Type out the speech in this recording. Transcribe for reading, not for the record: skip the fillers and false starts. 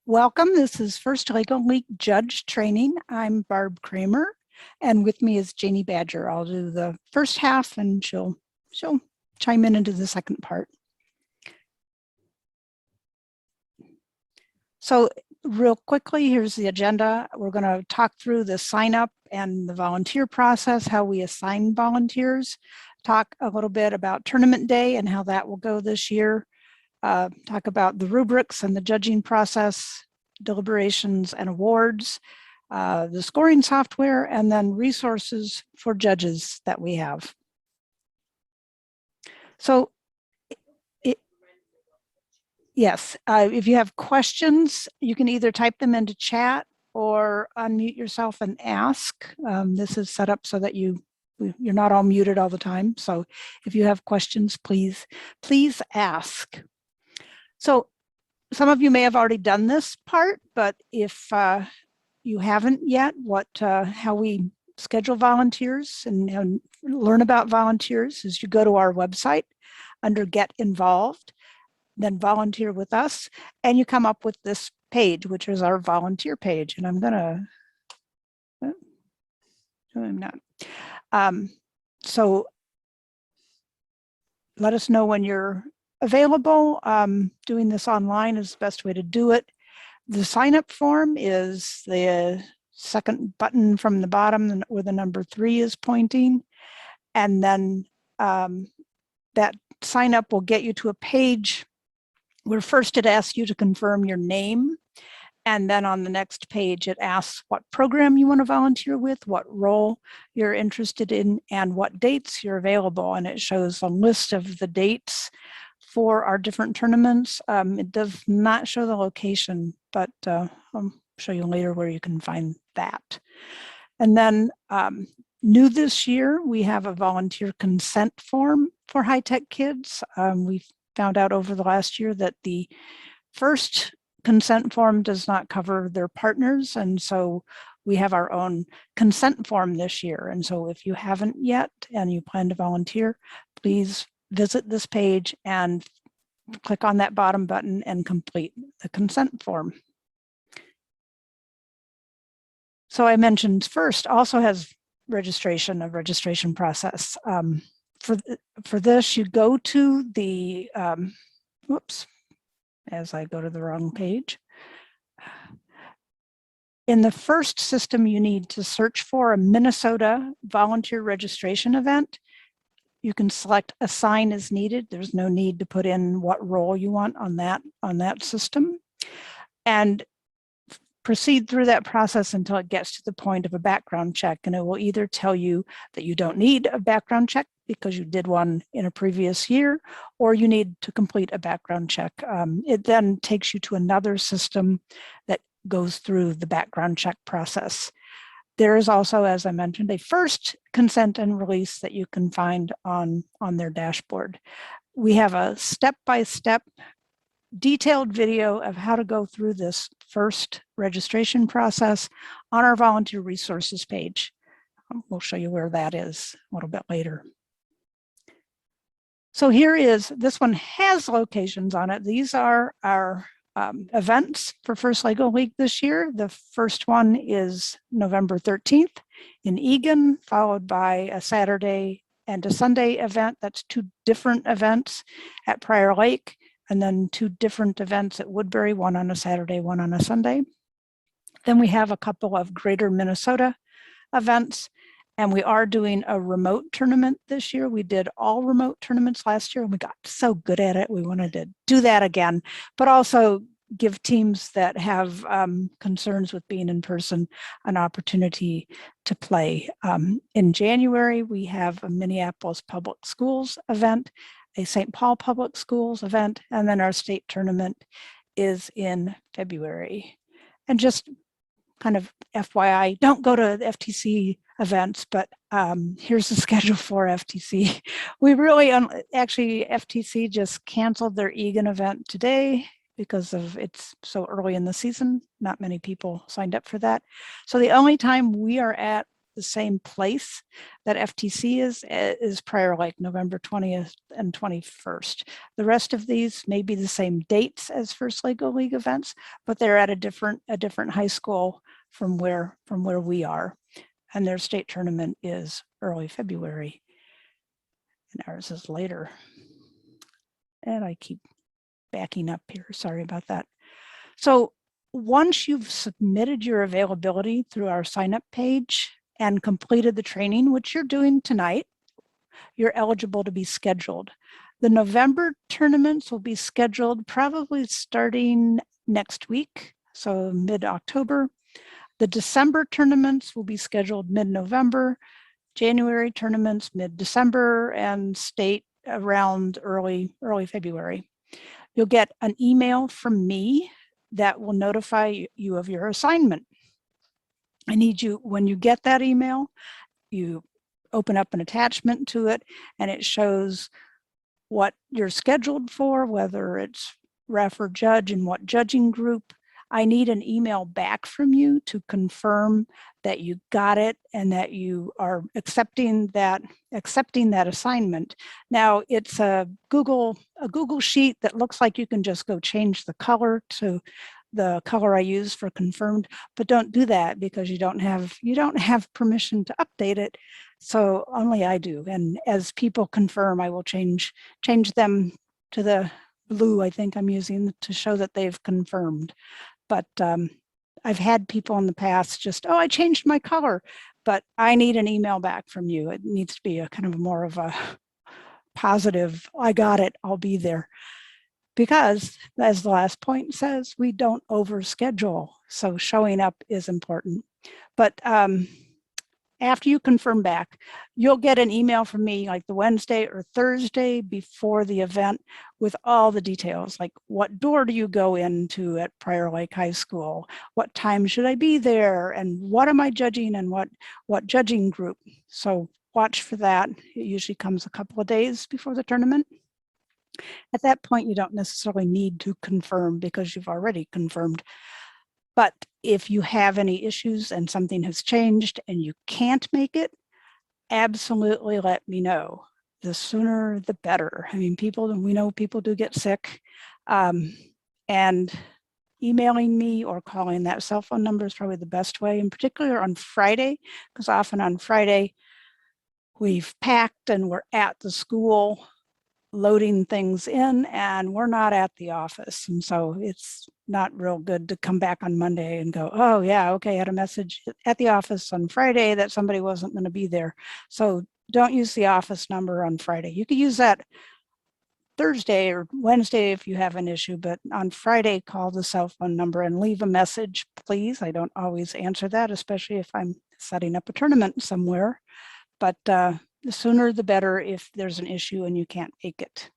Welcome. This is First Legal Week Judge Training. I'm Barb Kramer, and with me is Janie Badger. I'll do the first half, and she'll chime in into the second part. So real quickly, here's the agenda. We're going to talk through the sign up and the volunteer process, how we assign volunteers, talk a little bit about tournament day and how that will go this year. Talk about the rubrics and the judging process, deliberations and awards, the scoring software, and then resources for judges that we have. So, yes, if you have questions, you can either type them into chat or unmute yourself and ask. This is set up so that you're not all muted all the time. So if you have questions, please ask. So some of you may have already done this part, but if you haven't yet, how we schedule volunteers and learn about volunteers is you go to our website under Get Involved, then Volunteer with Us, and you come up with this page, which is our volunteer page. And I'm not. So let us know when you're available. Doing this online is the best way to do it. The sign up form is the second button from the bottom where the number 3 is pointing. And then that sign up will get you to a page where first it asks you to confirm your name. And then on the next page, it asks what program you want to volunteer with, what role you're interested in, and what dates you're available. And it shows a list of the dates for our different tournaments. It does not show the location, but I'll show you later where you can find that. And then new this year, we have a volunteer consent form for high-tech kids. We found out over the last year that the first consent form does not cover their partners, and so we have our own consent form this year. And so if you haven't yet and you plan to volunteer, please visit this page and click on that bottom button and complete the consent form. So I mentioned first also has a registration process. For this, you go to the, as I go to the wrong page. In the first system, you need to search for a Minnesota volunteer registration event. You can select assign as needed. There's no need to put in what role you want on that system. And proceed through that process until it gets to the point of a background check. And it will either tell you that you don't need a background check because you did one in a previous year, or you need to complete a background check. It then takes you to another system that goes through the background check process. There is also, as I mentioned, a first consent and release that you can find on their dashboard. We have a step-by-step detailed video of how to go through this first registration process on our volunteer resources page. We'll show you where that is a little bit later. So this one has locations on it. These are our events for First Legal Week this year. The first one is November 13th in Eagan, followed by a Saturday and a Sunday event. That's 2 different events at Prior Lake, and then 2 different events at Woodbury, one on a Saturday, one on a Sunday. Then we have a couple of Greater Minnesota events, and we are doing a remote tournament this year. We did all remote tournaments last year, and we got so good at it. We wanted to do that again, but also give teams that have concerns with being in person an opportunity to play. In January, we have a Minneapolis Public Schools event, a St. Paul Public Schools event, and then our state tournament is in February. And just kind of FYI, don't go to FTC events, but here's the schedule for FTC. We really, actually FTC just canceled their Eagan event today because it's so early in the season. Not many people signed up for that. So the only time we are at the same place that FTC is Prior Lake, November 20th and 21st. The rest of these may be the same dates as First Lego League events, but they're at a different high school from where we are. And their state tournament is early February, and ours is later. And I keep backing up here, sorry about that. So once you've submitted your availability through our sign up page and completed the training, which you're doing tonight, you're eligible to be scheduled. The November tournaments will be scheduled probably starting next week, so mid-October. The December tournaments will be scheduled mid-November, January tournaments mid-December, and state around early February. You'll get an email from me that will notify you of your assignment. I need you, when you get that email, you open up an attachment to it, and it shows what you're scheduled for, whether it's ref or judge and what judging group. I need an email back from you to confirm that you got it and that you are accepting that assignment. Now it's a Google sheet that looks like you can just go change the color to the color I use for confirmed, but don't do that because you don't have permission to update it. So only I do. And as people confirm, I will change them to the blue I think I'm using to show that they've confirmed. But I've had people in the past just, oh, I changed my color, but I need an email back from you. It needs to be a kind of more of a positive, I got it, I'll be there. Because as the last point says, we don't overschedule. So showing up is important. But after you confirm back, you'll get an email from me like the Wednesday or Thursday before the event with all the details, like what door do you go into at Prior Lake High School? What time should I be there? And what am I judging and what judging group? So watch for that. It usually comes a couple of days before the tournament. At that point, you don't necessarily need to confirm because you've already confirmed. But if you have any issues and something has changed and you can't make it, absolutely let me know. The sooner, the better. I mean, we know people do get sick, and emailing me or calling that cell phone number is probably the best way, in particular on Friday, because often on Friday, we've packed and we're at the school loading things in and we're not at the office. And so it's not real good to come back on Monday and go, oh yeah, okay, I had a message at the office on Friday that somebody wasn't going to be there. So don't use the office number on Friday. You could use that Thursday or Wednesday if you have an issue, but on Friday, call the cell phone number and leave a message, please. I don't always answer that, especially if I'm setting up a tournament somewhere, but the sooner the better if there's an issue and you can't make it.